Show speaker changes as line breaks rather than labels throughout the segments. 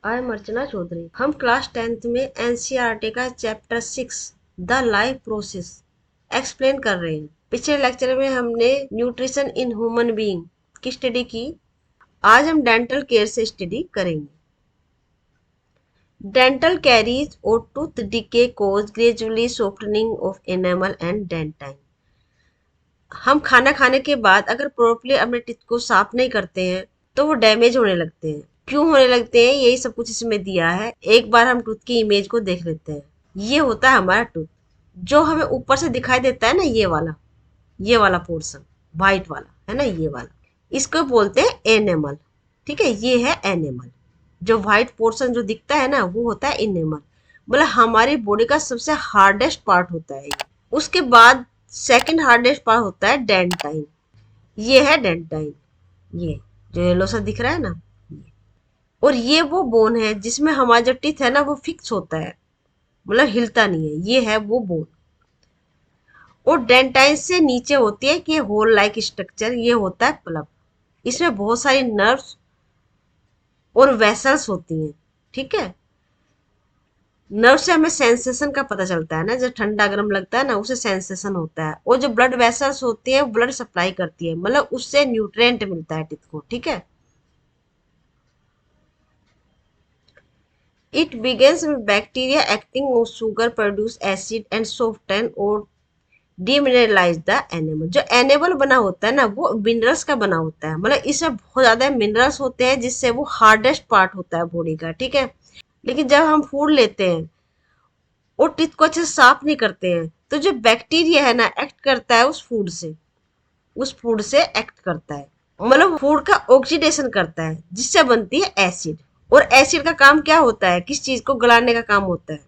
I am अर्चना चौधरी। हम class 10th में NCERT का chapter 6 the life process explain कर रहे हैं। पिछले लेक्चर में हमने न्यूट्रिशन इन ह्यूमन बीइंग की स्टडी की। आज हम डेंटल केयर से स्टडी करेंगे। डेंटल कैरीज और tooth decay cause gradually softening of enamel and dentine. हम खाना खाने के बाद अगर प्रॉपर्ली अपने टीथ को साफ नहीं करते हैं तो वो डैमेज होने लगते हैं। क्यों होने लगते हैं, यही सब कुछ इसमें दिया है। एक बार हम टूथ की इमेज को देख लेते हैं। ये होता है हमारा टूथ, जो हमें ऊपर से दिखाई देता है ना, ये वाला पोर्शन, व्हाइट वाला है ना, ये वाला, इसको बोलते हैं एनेमल। ठीक है, ये है एनेमल। जो व्हाइट पोर्शन जो दिखता है ना, वो होता है एनेमल। मतलब हमारी बॉडी का सबसे हार्डेस्ट पार्ट होता है ये। उसके बाद सेकंड हार्डेस्ट पार्ट होता है डेंटाइन। ये है डेंटाइन, ये जो येलो सा दिख रहा है ना, ये। और ये वो बोन है जिसमें हमारा जो टीथ है ना वो फिक्स होता है, मतलब हिलता नहीं है। ये है वो बोन। और डेंटाइन से नीचे होती है कि होल लाइक स्ट्रक्चर, ये होता है पल्प। इसमें बहुत सारी नर्व्स और वेसल्स होती हैं। ठीक है, नर्व से हमें सेंसेशन का पता चलता है ना, जब ठंडा गर्म लगता है ना, उसे सेंसेशन होता है। और जो ब्लड वेसल्स होती है ब्लड सप्लाई करती है, मतलब उससे न्यूट्रिएंट मिलता है टीथ को। ठीक है, it begins with bacteria acting on sugar produce acid and soften और डीमिनरलाइज द एनिमल। जो एनिमल बना होता है ना, वो मिनरल्स का बना होता है। मतलब इसमें बहुत ज्यादा मिनरल्स होते हैं, जिससे वो हार्डेस्ट पार्ट होता है बॉडी का। ठीक है, लेकिन जब हम फूड लेते हैं और टीथ को अच्छे से साफ नहीं करते हैं, तो जो बैक्टीरिया है ना, एक्ट करता है उस फूड से एक्ट करता है। मतलब फूड का ऑक्सीडेशन करता है, जिससे बनती है एसिड। और एसिड का काम क्या होता है, किस चीज को गलाने का काम होता है।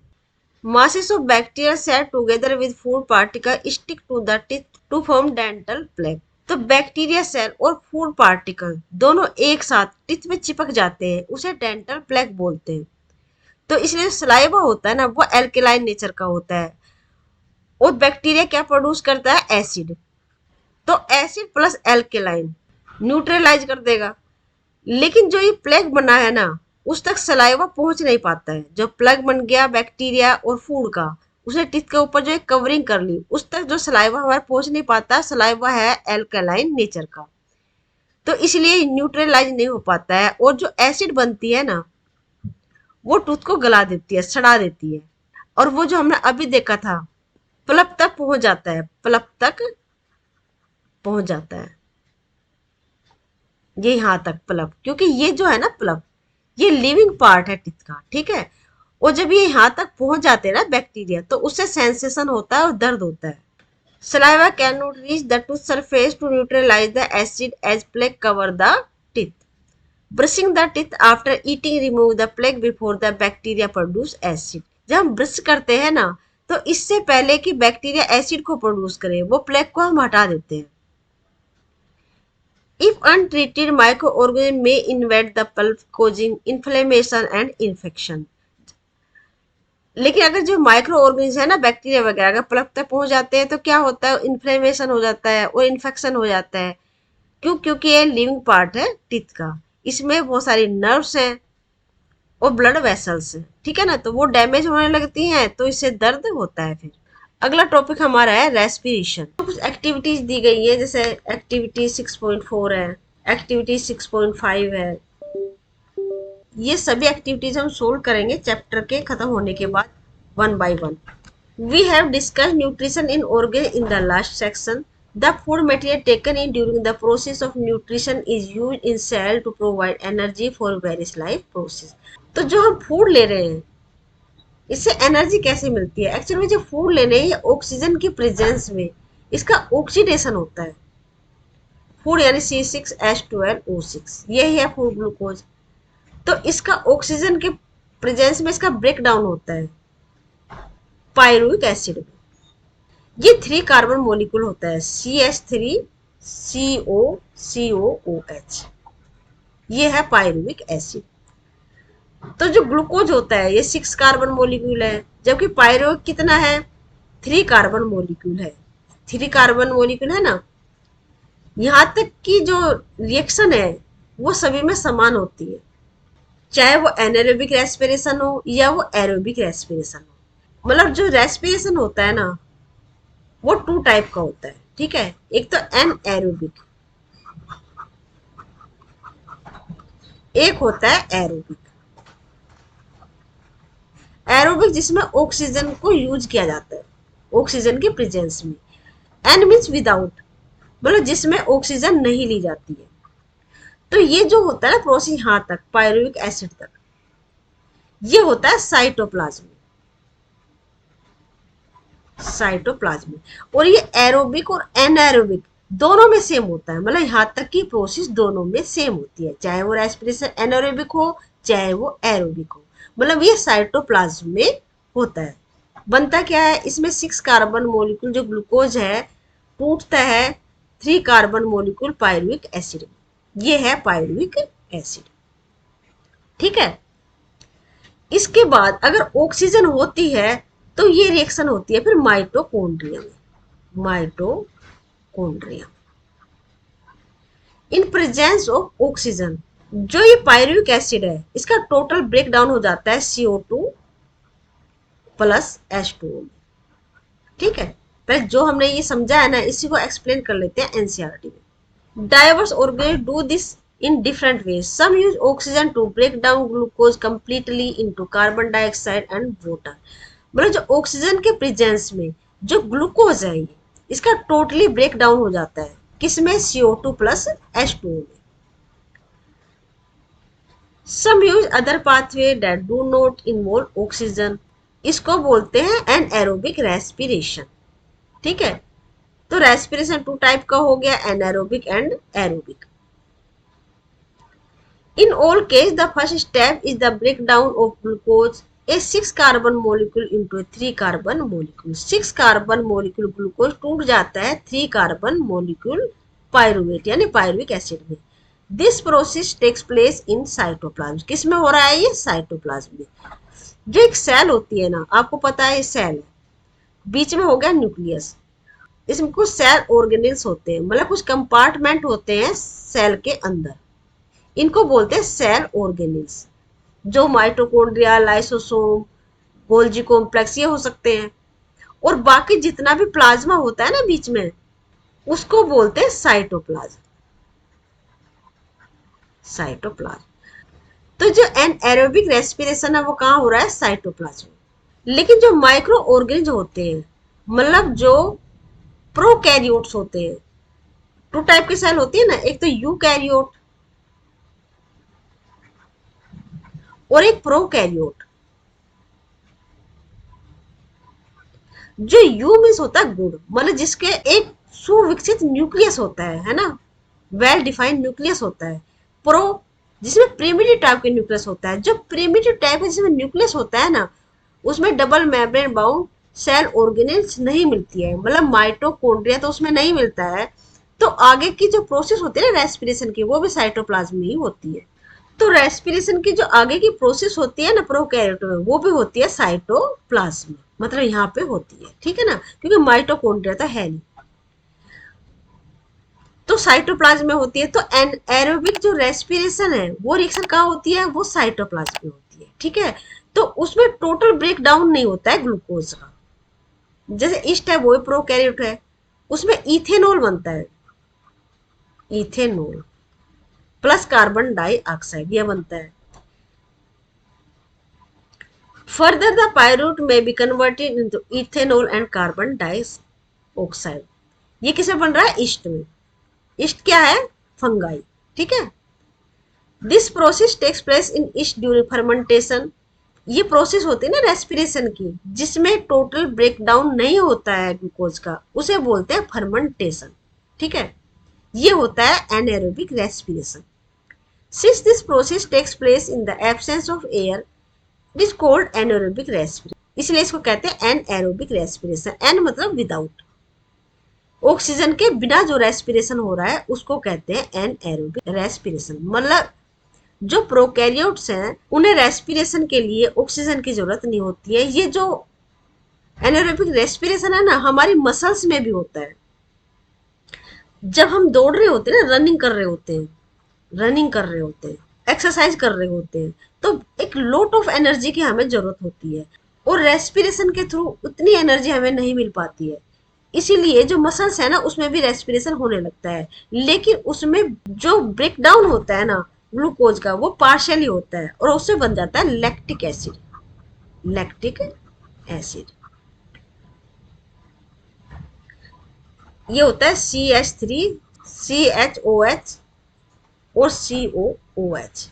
Masses of bacteria set together with food particles stick to the teeth to form dental plaque। तो बैक्टीरिया सेल और फूड पार्टिकल दोनों एक साथ टीथ में चिपक जाते हैं, उसे डेंटल प्लेक बोलते हैं। तो इसलिए सलाइवा होता है ना, वो एल्केलाइन नेचर का होता है। और बैक्टीरिया क्या प्रोड्यूस करता है, एसिड। तो एसिड प्लस एल्केलाइन न्यूट्रलाइज कर देगा। लेकिन जो ये प्लेग बना है ना, उस तक सलाइवा पहुंच नहीं पाता है। जो प्लग बन गया बैक्टीरिया और फूड का, उसने टीथ के ऊपर जो एक कवरिंग कर ली, उस तक जो सलाइवा हमारा पहुंच नहीं पाता। सलाइवा है एल्कलाइन नेचर का, तो इसलिए न्यूट्रलाइज नहीं हो पाता है। और जो एसिड बनती है ना, वो टूथ को गला देती है, सड़ा देती है। और वो जो हमने अभी देखा था, पल्प तक पहुंच जाता है, पल्प तक पहुंच जाता है, ये यहाँ तक पल्प। क्योंकि ये जो है ना पल्प, ये लिविंग पार्ट है टीथ का। ठीक है, और जब ये यहाँ तक पहुंच जाते हैं ना बैक्टीरिया, तो उससे सेंसेशन होता है और दर्द होता है। Saliva can not reach the tooth surface to neutralise the acid as plaque cover the teeth. Brushing the teeth after eating remove the plaque before the bacteria produce acid. जब हम ब्रश करते हैं ना, तो इससे पहले कि बैक्टीरिया एसिड को प्रोड्यूस करे, वो प्लेक को हम हटा देते हैं। If untreated, microorganisms may invade the pulp, causing inflammation and infection। लेकिन अगर जो माइक्रो ऑर्गेनिज्म है ना, बैक्टीरिया वगैरह, अगर पल्प तक पहुंच जाते हैं तो क्या होता है, इन्फ्लेमेशन हो जाता है और इन्फेक्शन हो जाता है। क्यों? क्योंकि ये लिविंग पार्ट है टीथ का। इसमें बहुत सारी नर्व्स हैं और ब्लड वेसल्स हैं। ठीक है ना, तो वो डैमेज होने लगती हैं, तो इससे दर्द होता है। फिर अगला टॉपिक हमारा है रेस्पिरेशन। कुछ एक्टिविटीज दी गई है, जैसे एक्टिविटी 6.4 है, एक्टिविटी 6.5 है। ये सभी एक्टिविटीज हम सोल्व करेंगे चैप्टर के खत्म होने के बाद, one by one. We have discuss nutrition in organ in the last section. The food material taken in during the process of nutrition is used in cell to provide energy for various life process. तो जो हम food ले रहे हैं, इससे energy कैसे मिलती है? एक्चुअली में जो फूड ले रहे हैं, ऑक्सीजन की प्रेजेंस में इसका ऑक्सीडेशन होता है। फूड यानी C6H12O6, यही है फूड ग्लूकोज। तो इसका ऑक्सीजन के प्रेजेंस में इसका ब्रेक डाउन होता है पायरुविक एसिड में। ये 3 कार्बन मॉलिक्यूल होता है, CH3COCOOH। ये है पायरुविक एसिड। तो जो ग्लूकोज होता है, ये 6 कार्बन मॉलिक्यूल है, जबकि पायरुविक कितना है, 3 कार्बन मॉलिक्यूल है। 3 कार्बन मॉलिक्यूल है ना। यहाँ तक कि जो रिएक्शन है वो सभी में समान होती है। चाहे वो एनारोबिक रेस्पिरेशन हो या वो एरोबिक रेस्पिरेशन हो। मतलब जो रेस्पिरेशन होता है ना, वो टू टाइप का होता है, ठीक है। एक तो एन एरोबिक, एक होता है एरोबिक। एरोबिक जिसमें ऑक्सीजन को यूज किया जाता है, ऑक्सीजन के प्रेजेंस में। एन मीन्स विदाउट, मतलब जिसमें ऑक्सीजन नहीं ली जाती है। तो ये जो होता है ना प्रोसेस यहाँ तक पायरुविक एसिड तक, ये होता है साइटोप्लाज्म। साइटोप्लाज्म। और ये एरोबिक और एनाएरोबिक दोनों में सेम होता है, मतलब यहाँ तक की प्रोसेस दोनों में सेम होती है, चाहे वो रेस्पिरेशन एनारोबिक हो चाहे वो एरोबिक हो, मतलब ये साइटोप्लाज्म में होता है। बनता क्या है, इसमें 6 कार्बन मोलिक्यूल जो ग्लूकोज है टूटता है 3 कार्बन मोलिक्यूल पायरुविक एसिड में। ये है पायरुविक एसिड, ठीक है। इसके बाद अगर ऑक्सीजन होती है तो ये रिएक्शन होती है फिर माइटोकॉन्ड्रिया में। Mitochondria in presence of oxygen, जो ये पायरुविक एसिड है इसका टोटल ब्रेक डाउन हो जाता है CO2 प्लस H2O में, ठीक है। पहले जो हमने ये समझा है ना, इसी को एक्सप्लेन कर लेते हैं एनसीईआरटी में। Diverse organism do this in different ways. Some use oxygen to break down glucose completely into carbon dioxide and water. मतलब जो ऑक्सीजन के प्रेजेंस में जो ग्लूकोज है ये इसका टोटली ब्रेक डाउन हो जाता है, किसमें, CO2 प्लस H2O में। Some use other pathway that do not involve oxygen. इसको बोलते हैं एनएरोबिक रेस्पिरेशन, ठीक है। तो रेस्पिरेशन टू टाइप का हो गया, anaerobic and aerobic. In all cases, the first step is the breakdown of glucose, a 6 carbon molecule into a 3 carbon molecule. 6 carbon molecule glucose टूट जाता है 3 कार्बन मोलिक्यूल पायरुवेट यानी पायरुविक एसिड में। This process takes place in cytoplasm. किस में हो रहा है ये, साइटोप्लाज्म में। जो एक सेल होती है ना, आपको पता है ये सेल है, बीच में हो गया न्यूक्लियस, इसमें कुछ सेल ऑर्गेनेल्स होते हैं, मतलब कुछ कंपार्टमेंट होते हैं सेल के अंदर, इनको बोलते हैं सेल ऑर्गेनेल्स। जो माइटोकॉन्ड्रिया, लाइसोसोम, गोल्जी कॉम्प्लेक्स ये हो सकते हैं। और बाकी जितना भी प्लाज्मा होता है ना बीच में, उसको बोलते हैं साइटोप्लाज्म। साइटोप्लाज्म। तो जो एनएरोबिक रेस्पिरेशन है वो कहाँ हो रहा है, साइटोप्लाज्म। लेकिन जो माइक्रो ऑर्गेनिज होते हैं, मतलब जो प्रोकैरियोट्स होते हैं, टू टाइप के सेल होती है ना, एक तो यूकैरियोट और एक प्रोकैरियोट। जो यू मीन्स होता है गुड, मतलब जिसके एक सुविकसित न्यूक्लियस होता है ना, वेल डिफाइंड न्यूक्लियस होता है। प्रो जिसमें प्रिमिटिव टाइप के न्यूक्लियस होता है। जो प्रिमिटिव टाइप का जिसमें न्यूक्लियस होता है ना, उसमें double membrane bound cell organelles नहीं मिलती है, मतलब माइटोकॉन्ड्रिया तो उसमें नहीं मिलता है। तो आगे की जो प्रोसेस होती है ना रेस्पिरेशन की, वो भी साइटोप्लाज्म में ही होती है। तो रेस्पिरेशन की जो आगे की प्रोसेस होती है ना प्रोकैरियोट में, वो भी होती है साइटोप्लाज्म में, मतलब यहाँ पे होती है, ठीक है ना, क्योंकि माइटोकॉन्ड्रिया तो है नहीं। तो साइटोप्लाज्म में होती है। तो एरोबिक जो रेस्पिरेशन है वो रिएक्शन कहाँ होती है, वो साइटोप्लाज्म में होती है, ठीक है। तो उसमें टोटल ब्रेक डाउन नहीं होता है ग्लूकोज का। जैसे ईस्ट है वो प्रोकैरियोट है, उसमें इथेनॉल बनता है, इथेनॉल प्लस कार्बन डाइऑक्साइड ये बनता है। Further, the pyruvate may be converted into ethanol and carbon dioxide. ये किसमें बन रहा है, ईस्ट में। ईस्ट क्या है, फंगाई, ठीक है। This process takes place in yeast during fermentation. ये प्रोसेस होती है ना रेस्पिरेशन की, जिसमें टोटल ब्रेक डाउन नहीं होता है ग्लूकोज का, उसे बोलते हैं फर्मेंटेशन, ठीक है। ये होता है anaerobic respiration. Since this process takes place in the absence of air, it is called anaerobic respiration. इसलिए इसको कहते हैं एनएरोबिक रेस्पिरेशन। एन मतलब विदाउट, ऑक्सीजन के बिना जो रेस्पिरेशन हो रहा है उसको कहते हैं एनएरोबिक रेस्पिरेशन। मतलब जो प्रोकैरियोट्स हैं उन्हें रेस्पिरेशन के लिए ऑक्सीजन की जरूरत नहीं होती है। ये जो एनाएरोबिक रेस्पिरेशन है ना, हमारी मसल्स में भी होता है। जब हम दौड़ रहे होते हैं ना, रनिंग कर रहे होते हैं, एक्सरसाइज कर रहे होते हैं, तो एक लॉट ऑफ एनर्जी की हमें जरूरत होती है, और रेस्पिरेशन के थ्रू उतनी एनर्जी हमें नहीं मिल पाती है। इसीलिए जो मसल्स है ना उसमें भी रेस्पिरेशन होने लगता है, लेकिन उसमें जो ब्रेक डाउन होता है ना ग्लूकोज का, वो पार्शियली होता है और उससे बन जाता है लैक्टिक एसिड। लैक्टिक एसिड ये होता है CH3, CHOH और COOH।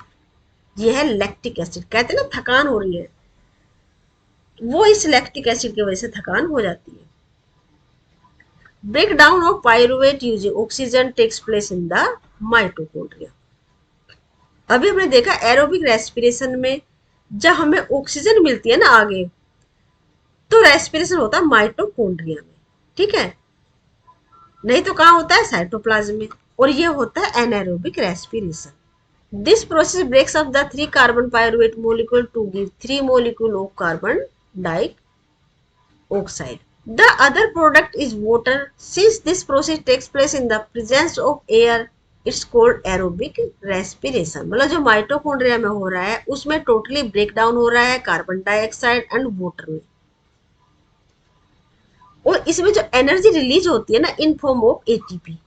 ये है लैक्टिक एसिड। कहते हैं ना थकान हो रही है, वो इस लैक्टिक एसिड की वजह से थकान हो जाती है। Breakdown of pyruvate using oxygen takes place in the mitochondria. अभी हमने देखा एरोबिक रेस्पिरेशन में जब हमें ऑक्सीजन मिलती है ना आगे, तो रेस्पिरेशन होता है माइटोकॉन्ड्रिया में, ठीक है, नहीं तो कहाँ होता है साइटोप्लाज्म में, और ये होता है anaerobic respiration. This process breaks up the 3 carbon pyruvate molecule to give 3 molecule of carbon dioxide. The other product is water. Since this process takes place in the presence of air, it's called aerobic respiration। मतलब जो mitochondria में हो रहा है उसमें totally break down हो रहा है कार्बन डाइऑक्साइड एंड वाटर में, और इसमें जो एनर्जी रिलीज होती है ना इन फॉर्म ऑफ एटीपी,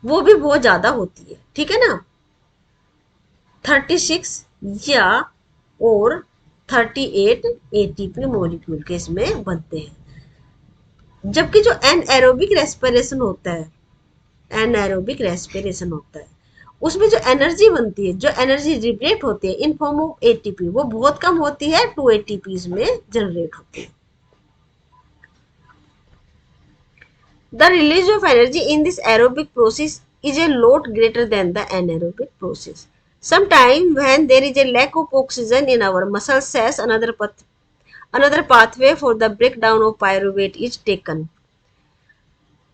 वो भी बहुत ज्यादा होती है, ठीक है ना, 36 या और 38 एटीपी मॉलिक्यूल के इसमें बनते हैं। जबकि जो एनएरोबिक रेस्पिरेशन होता है, एनएरोबिक रेस्पिरेशन होता है उसमें जो एनर्जी बनती है, जो एनर्जी रिब्रेट होती है इन फॉर्म ऑफ एटीपी, वो बहुत कम होती है, 2 एटीपी में जनरेट होती है। The release of energy in this aerobic process is a lot greater than the anaerobic process. Sometimes when there is a lack of oxygen in our muscle cells, another pathway for the breakdown of pyruvate is taken.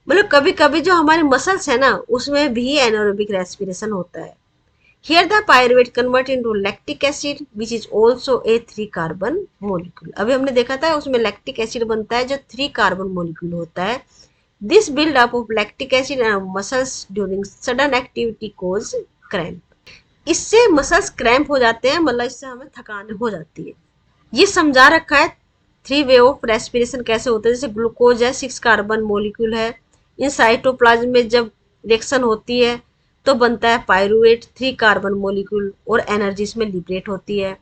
मतलब कभी कभी जो हमारे muscles है ना उसमें भी anaerobic respiration होता है। Here the pyruvate convert into lactic acid which is also a 3 carbon molecule। अभी हमने देखा था उसमें लैक्टिक एसिड बनता है जो 3 कार्बन मोलिक्यूल होता है। This build up of lactic acid in muscles during sudden activity cause cramp। इससे मसल्स क्रैम्प हो जाते हैं, मतलब इससे हमें थकान हो जाती है। ये समझा रखा है 3 वे ऑफ रेस्पिरेशन कैसे होते हैं। जैसे ग्लूकोज है 6 कार्बन मोलिक्यूल है, इन साइटोप्लाज्म में जब रिएक्शन होती है तो बनता है पायरुवेट 3 कार्बन मोलिक्यूल और एनर्जी इसमें लिबरेट होती है।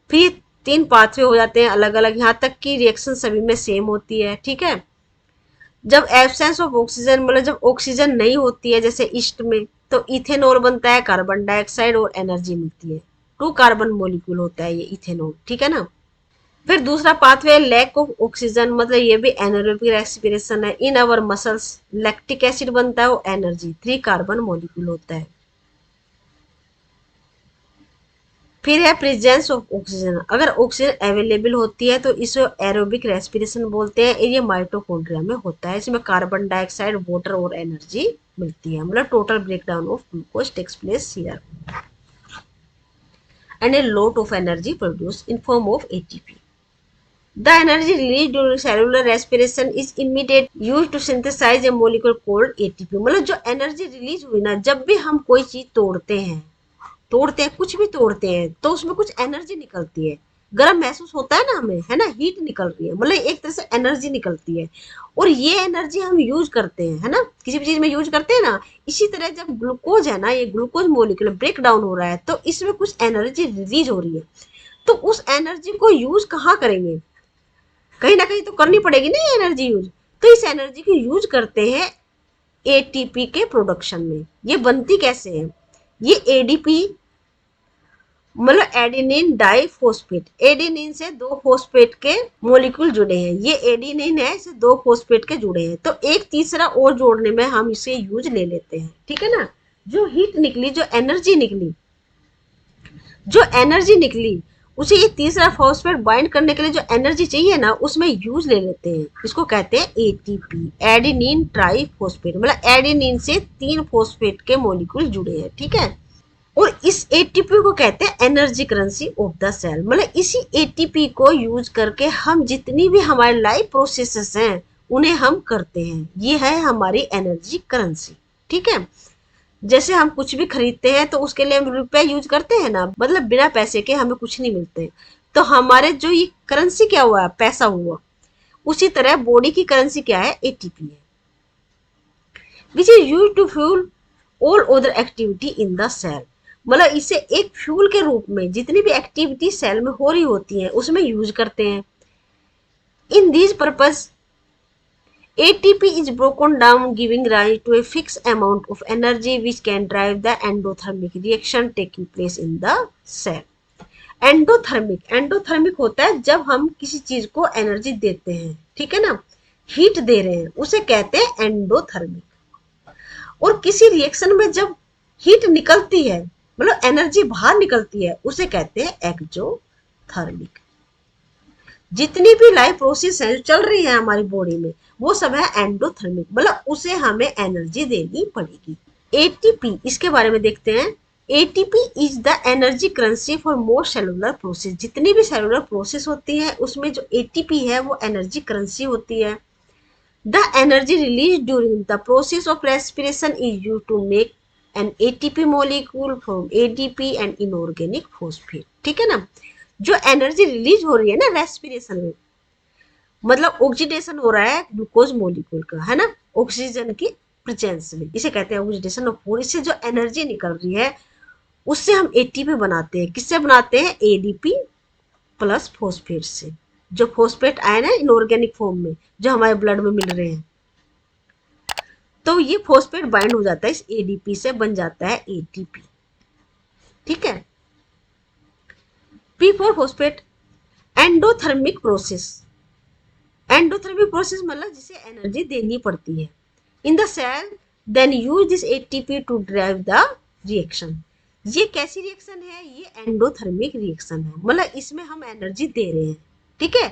फिर 3 पाथवे हो जाते हैं अलग अलग, यहाँ तक कि रिएक्शन सभी में सेम होती है, ठीक है। जब एब्सेंस ऑफ ऑक्सीजन, मतलब जब ऑक्सीजन नहीं होती है जैसे ईस्ट में, तो इथेनॉल बनता है कार्बन डाइऑक्साइड और एनर्जी मिलती है। 2 कार्बन मोलिक्यूल होता है ये इथेनॉल, ठीक है ना। फिर दूसरा पाथवे लैक ऑफ ऑक्सीजन, मतलब ये भी एनारोबिक रेस्पिरेशन है। In our muscles lactic acid बनता है और एनर्जी 3 कार्बन मोलिक्यूल होता है। फिर है प्रेजेंस ऑफ ऑक्सीजन, अगर ऑक्सीजन अवेलेबल होती है तो इसे एरोबिक रेस्पिरेशन बोलते हैं। ये माइटोकॉन्ड्रिया में होता है, इसमें कार्बन डाइऑक्साइड वाटर और एनर्जी मिलती है, मतलब total breakdown of glucose takes place here and a lot of energy produce in form of ATP. The energy released during cellular respiration is immediate used to synthesize a molecule called ATP। मतलब जो energy release हुई ना, जब भी हम कोई चीज तोड़ते हैं कुछ भी तोड़ते हैं तो उसमें कुछ एनर्जी निकलती है, गर्म महसूस होता है ना हमें, है ना, हीट निकल रही है, मतलब एक तरह से एनर्जी निकलती है, और ये एनर्जी हम यूज करते हैं, है ना, किसी भी चीज में यूज करते हैं ना। इसी तरह जब ग्लूकोज है ना, ये ग्लूकोज मोलिक्यूल ब्रेक डाउन हो रहा है तो इसमें कुछ एनर्जी रिलीज हो रही है, तो उस एनर्जी को यूज कहाँ करेंगे, कहीं ना कहीं तो करनी पड़ेगी ना एनर्जी यूज, तो इस एनर्जी को यूज करते हैं एटीपी के प्रोडक्शन में। ये बनती कैसे है, ये एडीपी मतलब एडेनिन डाइफॉस्फेट, एडेनिन से 2 फॉस्फेट के मॉलिक्यूल जुड़े हैं, ये एडेनिन है, इसे 2 फॉस्फेट के जुड़े हैं, तो एक तीसरा और जोड़ने में हम इसे यूज ले लेते हैं, ठीक है ना। जो हीट निकली, जो एनर्जी निकली उसे ये तीसरा फॉस्फेट बाइंड करने के लिए जो एनर्जी चाहिए ना उसमें यूज ले लेते हैं, इसको कहते हैं एटीपी, एडेनिन ट्राइफॉस्फेट। मतलब एडेनिन से 3 फॉस्फेट के मॉलिक्यूल जुड़े हैं, ठीक है, और इस एटीपी को कहते हैं energy currency of the cell. मतलब इसी एटीपी को यूज करके हम जितनी भी हमारे लाइफ प्रोसेसेस हैं उन्हें हम करते हैं, ये है हमारी एनर्जी करेंसी, ठीक है। जैसे हम कुछ भी खरीदते हैं तो उसके लिए हम रुपए यूज करते हैं ना, मतलब बिना पैसे के हमें कुछ नहीं मिलते। तो हमारे जो ये करेंसी क्या हुआ, पैसा हुआ, उसी तरह बॉडी की करेंसी क्या है, एटीपी है, which is use to fuel all other activity in the cell. मतलब इसे एक फ्यूल के रूप में जितनी भी एक्टिविटी सेल में हो रही होती है उसमें यूज करते हैं। In this purpose ATP is broken down, giving rise to a fixed amount of energy which can drive the endothermic reaction taking place in the cell. Endothermic होता है जब हम किसी चीज को एनर्जी देते हैं, ठीक है ना, हीट दे रहे हैं, उसे कहते हैं एंडोथर्मिक। और किसी रिएक्शन में जब हीट निकलती है, मतलब एनर्जी बाहर निकलती है, उसे कहते हैं एक्जोथर्मिक। जितनी भी लाइफ प्रोसेस है जो चल रही है हमारी बॉडी में, वो सब है एंडोथर्मिक, मतलब उसे हमें एनर्जी देनी पड़ेगी। एटीपी, इसके बारे में देखते हैं। ATP is the energy currency for most cellular process. जितनी भी सेलुलर प्रोसेस होती है उसमें जो एटीपी है वो एनर्जी करेंसी होती है। The energy release during the process of respiration is use to make an ATP molecule from ADP and inorganic phosphate. ठीक है ना, जो एनर्जी रिलीज हो रही है ना रेस्पिरेशन में, मतलब ऑक्सीडेशन हो रहा है ग्लूकोज मॉलिक्यूल का, है ना, ऑक्सीजन की प्रेजेंस में, इसे कहते हैं ऑक्सीडेशन ऑफ फूड। इससे जो एनर्जी निकल रही है उससे हम एटीपी बनाते हैं। किससे बनाते हैं, एडीपी प्लस फॉस्फेट से। जो फॉस्फेट आए ना इनऑर्गेनिक फॉर्म में जो हमारे ब्लड में मिल रहे हैं, तो ये फॉस्फेट बाइंड हो जाता है इस एडीपी से, बन जाता है एटीपी। ठीक है, P for phosphate. Endothermic process, endothermic process मतलब जिसे एनर्जी देनी पड़ती है। In the cell then use this ATP to drive the reaction. ये कैसी रिएक्शन है, ये एंडोथर्मिक रिएक्शन है, मतलब इसमें हम एनर्जी दे रहे हैं। ठीक है,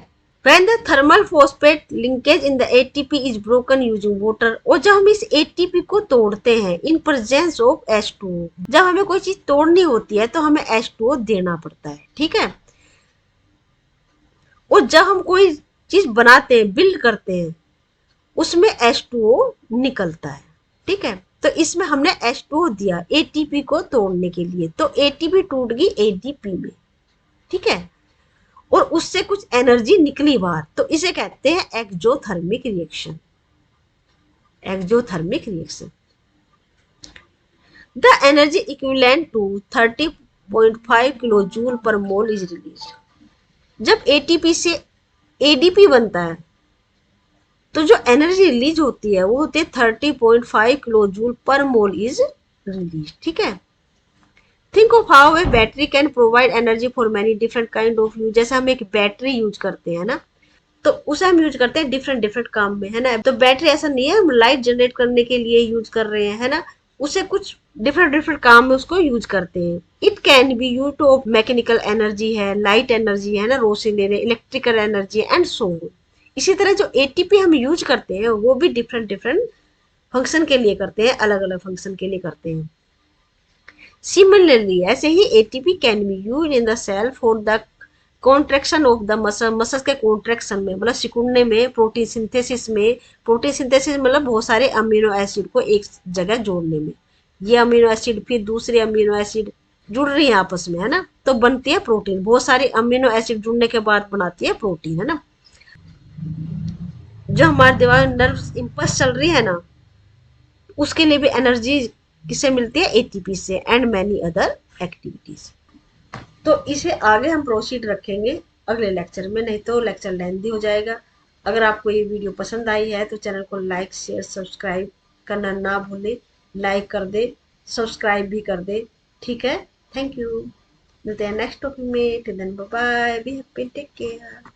when the thermal phosphate linkage in the ATP is broken using water, और जब हम इस ATP को तोड़ते हैं in presence of H2O, जब हमें कोई चीज तोड़नी होती है तो हमें H2O देना पड़ता है। ठीक है, और जब हम कोई चीज बनाते हैं, बिल्ड करते हैं, उसमें H2O निकलता है। ठीक है, तो इसमें हमने H2O दिया एटीपी को तोड़ने के लिए, तो एटीपी टूट गई एडीपी में। ठीक है, और उससे कुछ एनर्जी निकली बाहर, तो इसे कहते हैं exothermic reaction. Exothermic reaction, the energy equivalent to 30.5 kilo joule per mole is release. जब एटीपी से एडीपी बनता है तो जो एनर्जी रिलीज होती है वो होती है 30.5 kilo joule per mole is release. ठीक है, think of how a battery can provide energy for many different kind of use. जैसे हम एक बैटरी यूज करते हैं ना, तो उसे हम यूज करते हैं डिफरेंट डिफरेंट काम में, है ना। तो बैटरी ऐसा नहीं है हम लाइट जनरेट करने के लिए यूज कर रहे हैं, है ना, उसे कुछ डिफरेंट डिफरेंट काम में उसको यूज करते हैं। It can be use to mechanical energy है, लाइट एनर्जी है ना, रोशनी देने, electrical energy and so on. इसी तरह जो एटीपी हम यूज करते हैं वो भी डिफरेंट डिफरेंट फंक्शन के लिए करते हैं, अलग अलग फंक्शन के लिए करते हैं। सिमिलरली ऐसे ही ATP can be use in the cell for the contraction of the muscle, muscle के कॉन्ट्रेक्शन में, मतलब सिकुड़ने में, प्रोटीन सिंथेसिस में। प्रोटीन सिंथेसिस मतलब बहुत सारे अमीनो एसिड को एक जगह जोड़ने में। ये अमीनो एसिड फिर दूसरे अमीनो एसिड जुड़ रही है आपस में, है ना, तो बनती है प्रोटीन। बहुत सारे अमीनो एसिड जुड़ने के बाद बनाती है प्रोटीन, है ना। जो हमारे दिमाग में नर्व इम्पल्स चल रही है ना, उसके लिए भी एनर्जी किससे मिलती है, एटीपी से, एंड मैनी अदर एक्टिविटीज। तो इसे आगे हम प्रोसीड रखेंगे अगले लेक्चर में, नहीं तो लेक्चर लेंथी हो जाएगा। अगर आपको ये वीडियो पसंद आई है तो चैनल को लाइक शेयर सब्सक्राइब करना ना भूलें। लाइक कर दे, सब्सक्राइब भी कर दे। ठीक है, थैंक यू। मिलते हैं नेक्स्ट टॉपिक में, till then bye bye, be happy, take care.